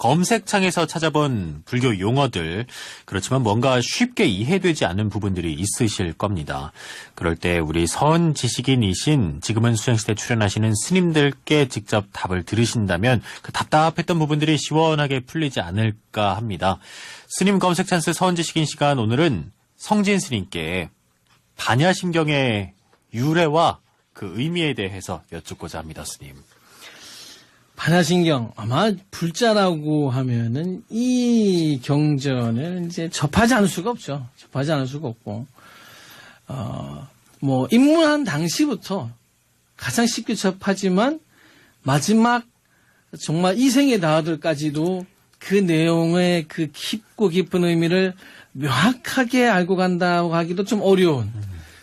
검색창에서 찾아본 불교 용어들, 그렇지만 뭔가 쉽게 이해되지 않는 부분들이 있으실 겁니다. 그럴 때 우리 선 지식인이신 지금은 수행시대 출연하시는 스님들께 직접 답을 들으신다면 그 답답했던 부분들이 시원하게 풀리지 않을까 합니다. 스님 검색 찬스 선 지식인 시간, 오늘은 성진 스님께 반야심경의 유래와 그 의미에 대해서 여쭙고자 합니다, 스님. 반야심경, 아마 불자라고 하면은 이 경전을 이제 접하지 않을 수가 없죠. 접하지 않을 수가 없고, 입문한 당시부터 가장 쉽게 접하지만 마지막 정말 이생에 닿아들까지도 그 내용의 그 깊고 깊은 의미를 명확하게 알고 간다고 하기도 좀 어려운,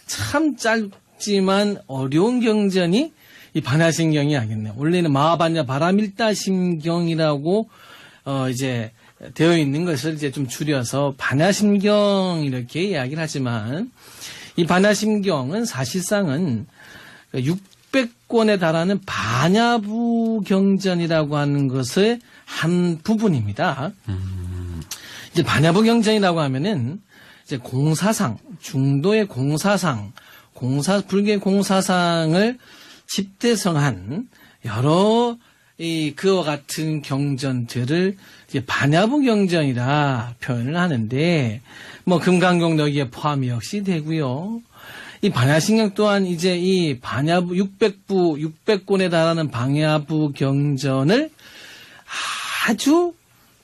참 짧지만 어려운 경전이 이 반야심경이 아겠네요. 원래는 마하반야 바라밀다심경이라고 이제 되어 있는 것을 이제 좀 줄여서 반야심경 이렇게 이야기를 하지만, 이 반야심경은 사실상은 600권에 달하는 반야부 경전이라고 하는 것의 한 부분입니다. 이제 반야부 경전이라고 하면은 이제 공사상, 중도의 공사상, 불교의 공사상을 집대성한 여러 그와 같은 경전들을 이제 반야부 경전이라 표현을 하는데, 금강경 여기에 포함이 역시 되고요. 이 반야심경 또한 이제 이 반야부 600권에 달하는 반야부 경전을 아주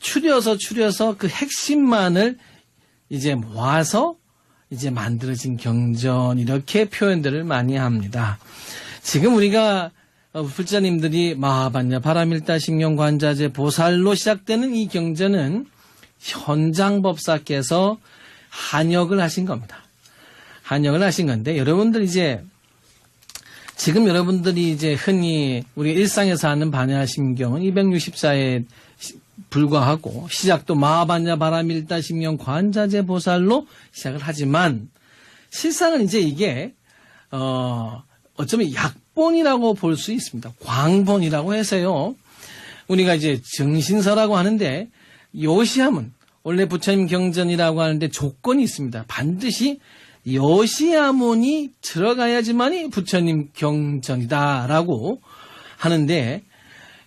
추려서 그 핵심만을 이제 모아서 이제 만들어진 경전, 이렇게 표현들을 많이 합니다. 지금 우리가 불자님들이 마하반야 바라밀다심경 관자재 보살로 시작되는 이 경전은 현장법사께서 한역을 하신 겁니다. 한역을 하신 건데, 여러분들 이제 지금 여러분들이 이제 흔히 우리 일상에서 하는 반야심경은 264에 불과하고, 시작도 마하반야 바라밀다심경 관자재 보살로 시작을 하지만, 실상은 이제 이게 어쩌면 약본이라고 볼 수 있습니다. 광본이라고 해서요. 우리가 이제 정신서라고 하는데, 요시하문, 원래 부처님 경전이라고 하는데 조건이 있습니다. 반드시 요시하문이 들어가야지만이 부처님 경전이다라고 하는데,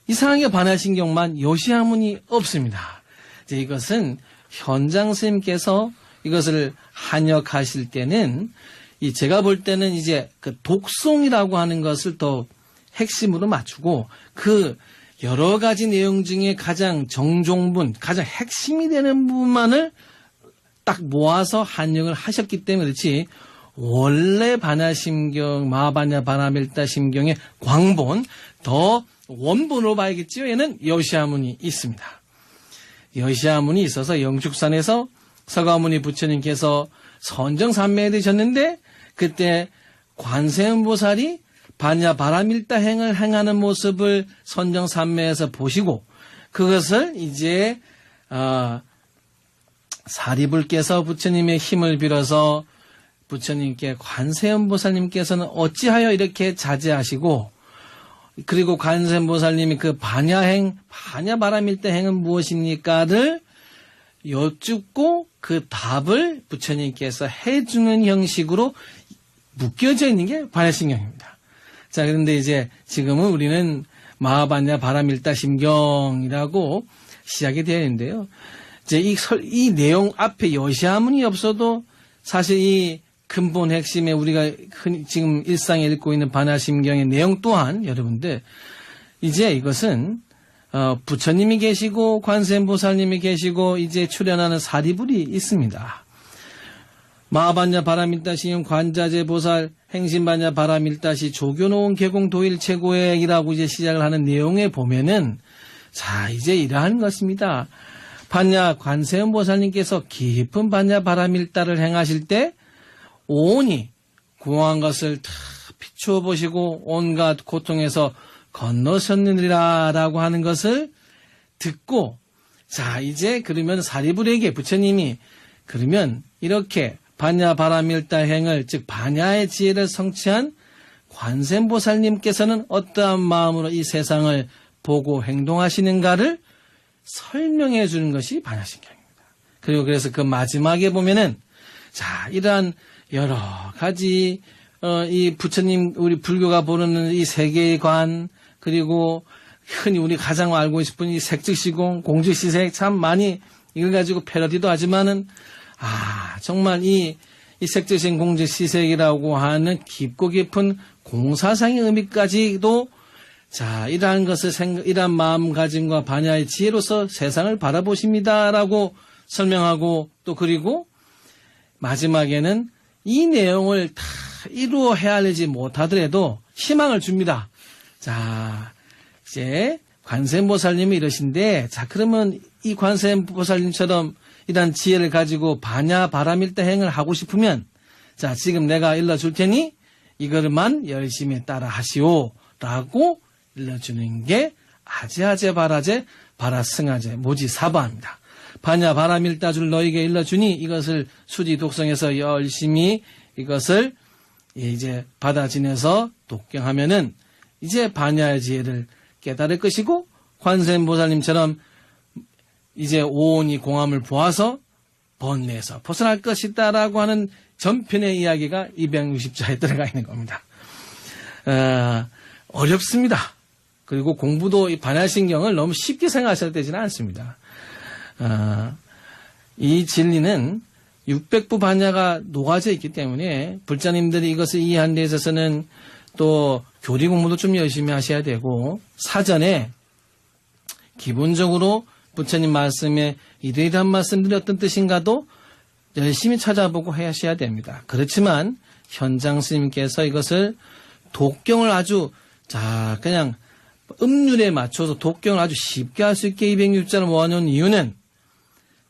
이상하게 반야심경만 요시하문이 없습니다. 이제 이것은 현장 스님께서 이것을 한역하실 때는, 제가 볼 때는 이제 그 독송이라고 하는 것을 더 핵심으로 맞추고, 그 여러 가지 내용 중에 가장 정종분, 가장 핵심이 되는 부분만을 딱 모아서 한역을 하셨기 때문에 그렇지, 원래 반야심경, 마하반야 바라밀다심경의 광본, 더 원본으로 봐야겠지요. 얘는 여시하문이 있습니다. 여시하문이 있어서 영축산에서 서가모니 부처님께서 선정산매에 되셨는데, 그때 관세음보살이 반야 바라밀다 행을 행하는 모습을 선정산매에서 보시고, 그것을 이제 사리불께서 부처님의 힘을 빌어서 부처님께 관세음보살님께서는 어찌하여 이렇게 자제하시고, 그리고 관세음보살님이 그 반야 바라밀다 행은 무엇입니까를 여쭙고 그 답을 부처님께서 해주는 형식으로 묶여져 있는 게 반야심경입니다. 자, 그런데 이제 지금은 우리는 마하반야 바라밀다심경이라고 시작이 되어 있는데요. 이제 이 내용 앞에 여시하문이 없어도 사실 이 근본 핵심에 우리가 지금 일상에 읽고 있는 반야심경의 내용 또한, 여러분들 이제 이것은 부처님이 계시고 관세음보살님이 계시고 이제 출연하는 사리불이 있습니다. 마하반야 바라밀다심경 관자재 보살 행신반야 바라밀다시 조교노은 개공 도일 최고액이라고 이제 시작을 하는 내용에 보면은, 자, 이제 이러한 것입니다. 반야 관세음보살님께서 깊은 반야 바라밀다를 행하실 때 온이 공한 것을 다 비추어 보시고 온갖 고통에서 건너셨느니라라고 하는 것을 듣고, 자, 이제 그러면 사리불에게 부처님이 그러면 이렇게 반야 바라밀다 행을, 즉 반야의 지혜를 성취한 관세음보살님께서는 어떠한 마음으로 이 세상을 보고 행동하시는가를 설명해 주는 것이 반야신경입니다. 그리고 그래서 그 마지막에 보면은 자, 이러한 여러 가지 이 부처님 우리 불교가 보는 이 세계관 그리고 흔히 우리 가장 알고 싶은 이 색즉시공, 공즉시색 참 많이 이걸 가지고 패러디도 하지만은 정말 이 색즉시공, 공즉시색이라고 하는 깊고 깊은 공사상의 의미까지도 자, 이러한 것을 이러한 마음가짐과 반야의 지혜로서 세상을 바라보십니다라고 설명하고 또 그리고 마지막에는 이 내용을 다 이루어 헤아리지 못하더라도 희망을 줍니다. 자, 이제 관세음보살님이 이러신데 자, 그러면 이 관세음보살님처럼 이러한 지혜를 가지고 반야 바라밀대 행을 하고 싶으면 자, 지금 내가 일러줄 테니 이것만 열심히 따라 하시오라고 일러주는 게 아제아제 바라제 바라승아제 모지사바입니다. 반야 바라밀다줄 너에게 일러주니 이것을 수지 독성해서 열심히 이것을 이제 받아 지내서 독경하면은 이제 반야의 지혜를 깨달을 것이고 관세음보살님처럼 이제 오온이 공함을 보아서 번뇌에서 벗어날 것이다라고 하는 전편의 이야기가 260자에 들어가 있는 겁니다. 어렵습니다. 그리고 공부도 이 반야신경을 너무 쉽게 생각하셔야 되지는 않습니다. 이 진리는 600부 반야가 녹아져 있기 때문에 불자님들이 이것을 이해하는 데 있어서는 또 교리 공부도 좀 열심히 하셔야 되고 사전에 기본적으로 부처님 말씀에 이러이러한 말씀들이 어떤 뜻인가도 열심히 찾아보고 하셔야 됩니다. 그렇지만 현장 스님께서 이것을 독경을 아주 자 그냥 음률에 맞춰서 독경을 아주 쉽게 할 수 있게 206자를 모아놓은 이유는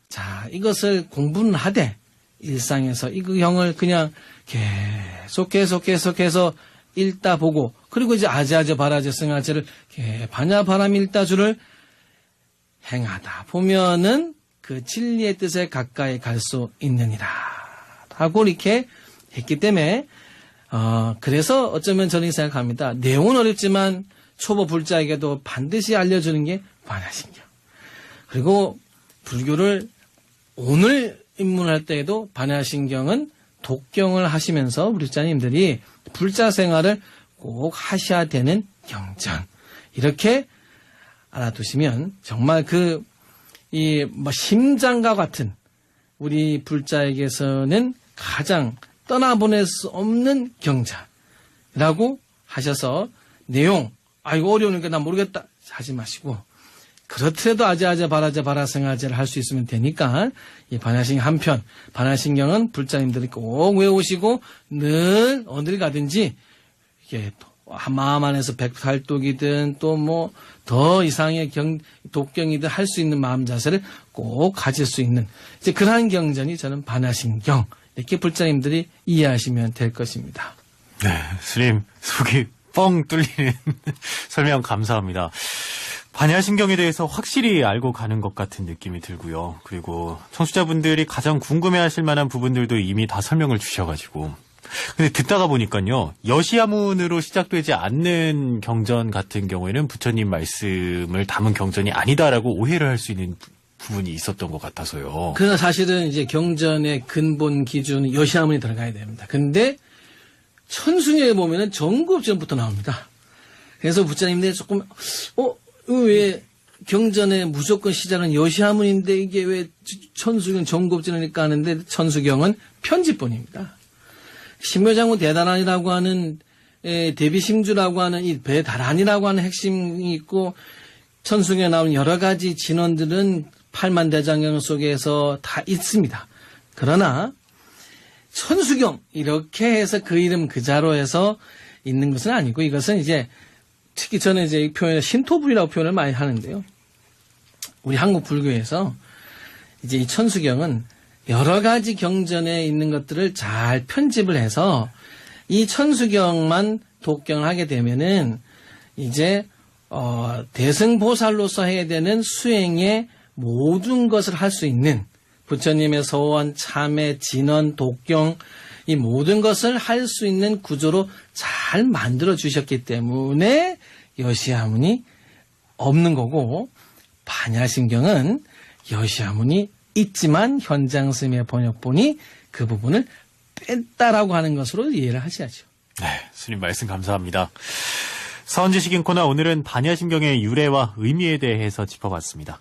자 이것을 공부는 하되 일상에서 이 형을 그냥 계속해서 읽다 보고 그리고 이제 아제아제 바라제 승아제를 반야 바라밀다주를 행하다 보면은 그 진리의 뜻에 가까이 갈 수 있느니라 하고 이렇게 했기 때문에 그래서 어쩌면 저는 생각합니다. 내용은 어렵지만 초보 불자에게도 반드시 알려주는 게 반야신경. 그리고 불교를 오늘 입문할 때에도 반야신경은 독경을 하시면서 우리 불자님들이 불자 생활을 꼭 하셔야 되는 경전. 이렇게 알아두시면 정말 심장과 같은 우리 불자에게서는 가장 떠나보낼 수 없는 경자라고 하셔서 내용 이거 어려우니까 난 모르겠다 하지 마시고 그렇더라도 아제아제 바라제 바라승아제를 할 수 있으면 되니까 이 반야신경 한편 반야신경은 불자님들이 꼭 외우시고 늘 어딜 가든지 이게 마음 안에서 백팔독이든 또 뭐 더 이상의 독경이든 할 수 있는 마음 자세를 꼭 가질 수 있는 이제 그러한 경전이 저는 반야신경 이렇게 불자님들이 이해하시면 될 것입니다. 네, 스님 속이 뻥 뚫리는 설명 감사합니다. 반야신경에 대해서 확실히 알고 가는 것 같은 느낌이 들고요. 그리고 청취자분들이 가장 궁금해하실 만한 부분들도 이미 다 설명을 주셔가지고 근데 듣다가 보니까요. 여시야문으로 시작되지 않는 경전 같은 경우에는 부처님 말씀을 담은 경전이 아니다라고 오해를 할 수 있는 부분이 있었던 것 같아서요. 그러나 사실은 이제 경전의 근본 기준은 여시야문이 들어가야 됩니다. 근데 천순위에 보면은 정급전부터 나옵니다. 그래서 부처님들이 조금 왜 경전의 무조건 시작은 여시야문인데 이게 왜 천수경 정급전이니까 하는데 천수경은 편집본입니다. 신묘장구 대단한이라고 하는 대비심주라고 하는 이 대단한이라고 하는 핵심이 있고 천수경에 나오는 여러 가지 진원들은 팔만대장경 속에서 다 있습니다. 그러나 천수경 이렇게 해서 그 이름 그 자로 해서 있는 것은 아니고 이것은 이제 특히 저는 이제 이 표현을 신토불이라고 표현을 많이 하는데요. 우리 한국 불교에서 이제 이 천수경은 여러 가지 경전에 있는 것들을 잘 편집을 해서 이 천수경만 독경을 하게 되면은 이제 대승보살로서 해야 되는 수행의 모든 것을 할 수 있는 부처님의 서원, 참회, 진언, 독경 이 모든 것을 할 수 있는 구조로 잘 만들어 주셨기 때문에 여시야문이 없는 거고 반야심경은 여시아문이 있지만 현장 스님의 번역본이 그 부분을 뺐다라고 하는 것으로 이해를 하셔야죠. 네, 스님 말씀 감사합니다. 서원지식인 코너 오늘은 반야심경의 유래와 의미에 대해서 짚어봤습니다.